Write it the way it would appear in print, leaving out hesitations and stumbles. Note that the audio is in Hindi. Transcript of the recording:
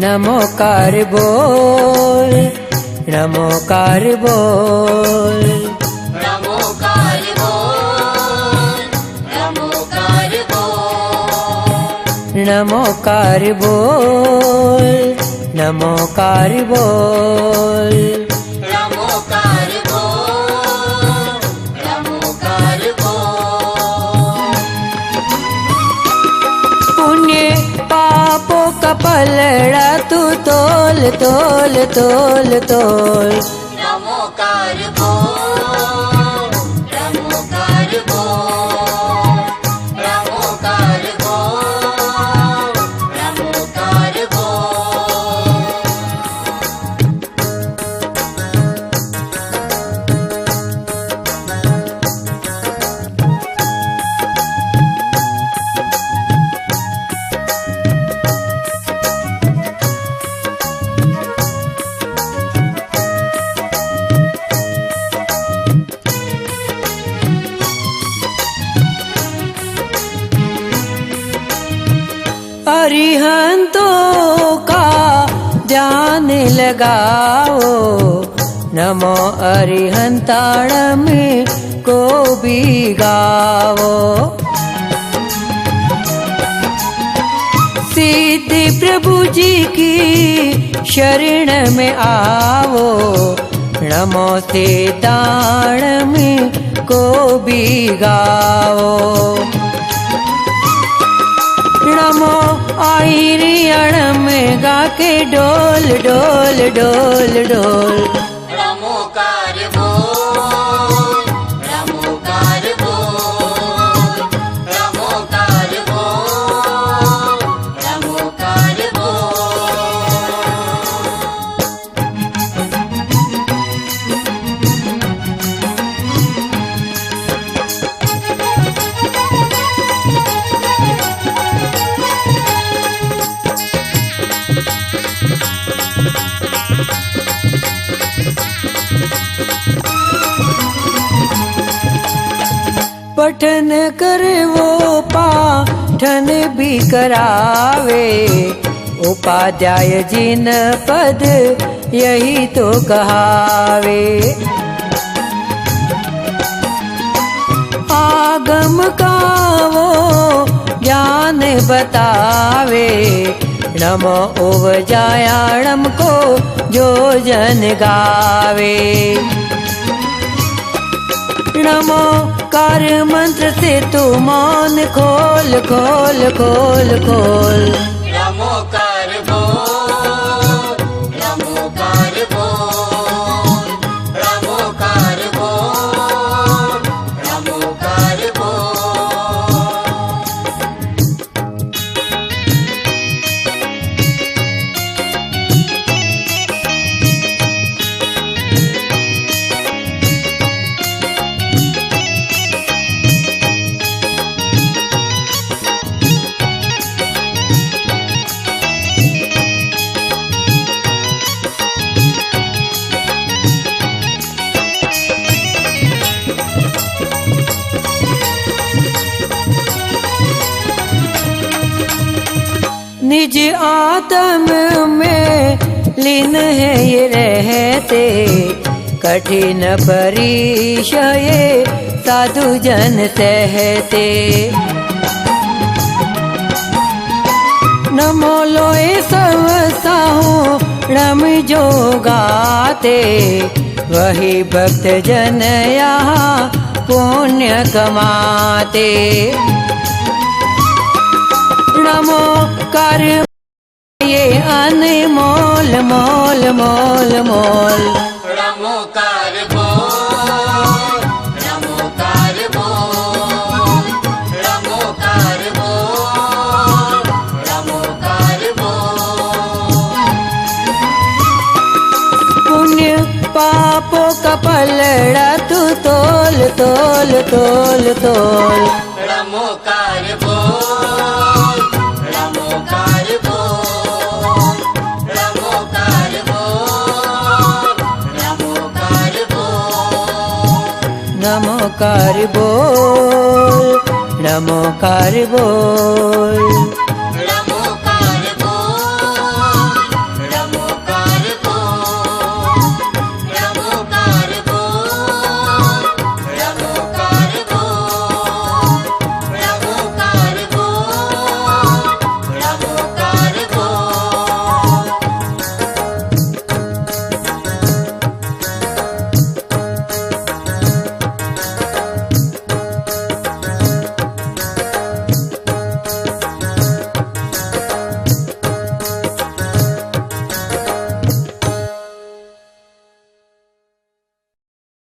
नमोकार बोल, नमोकार बोल, नमोकार बोल, नमोकार बोल, नमोकार बोल, नमोकार बोल, नमोकार बोल, नमोकार बोल। पुण्य पापों का पलड़ा तू तोल तोल तोल तोल। नमोकार बोल, नमोकार बोल, नमोकार बोल, नमोकार बोल। अरिहंतों का ध्यान लगाओ, नमो अरिहंताणम को भी गाओ। सिद्धि प्रभु जी की शरण में आओ, नमो सिद्धाणम को भी गाओ। नमो आईरियण में गा के डोल डोल डोल डोल। नमोकार बोल, नमोकार बोल, नमोकार बोल, नमोकार बोल। पठन करे वो पाठन भी करावे, उपाध्याय जिन पद यही तो कहावे। आगम का वो ज्ञान बतावे, नमो उपजायाणम को जो जन गावे। नमो कार मंत्र से तू मौन खोल खोल खोल खोल। नमोकार बोल, नमोकार बोल, नमोकार बोल, नमोकार बोल। निज आत्म में लीन है ये रहते, कठिन परिचय साधु जन सहते। नमो लोए सब साहू नम जो गाते, वही भक्त जन यहाँ पुण्य कमाते। नमो कर ये अनमोल मोल मोल मोल। नमोकार बोल, नमोकार बोल, नमोकार बोल, नमोकार बोल। पुण्य पापों का पलड़ा तू तोल तोल तोल तोल। नमोकार बोल, नमोकार बोल। નમોકાર બોલ, નમોકાર બોલ.